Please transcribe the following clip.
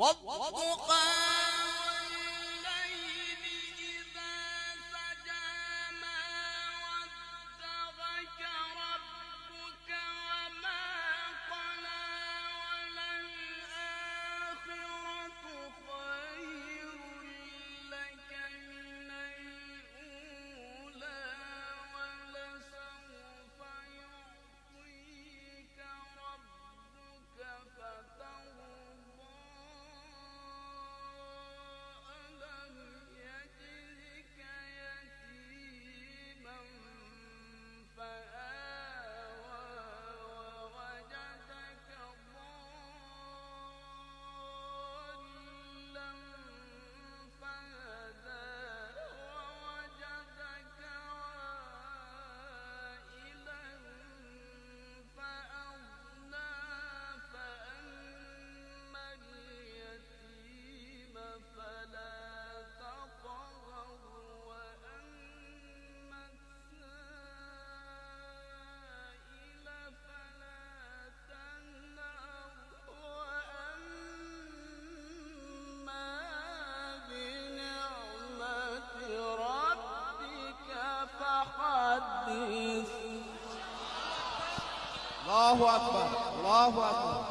والضحى والليل إذا سجى ما ودعك ربك وما قلى وللآخرة خير لك من الأولى ولسوف يعطيك ربك فترضى ألم يجدك يتيما فآوى ووجدك ضالا فهدى ووجدك عائلا فأغنى فأما اليتيم فلا تقهر وأما السائل فلا تنهر وأما بنعمة ربك فحدث. الله أكبر الله أكبر.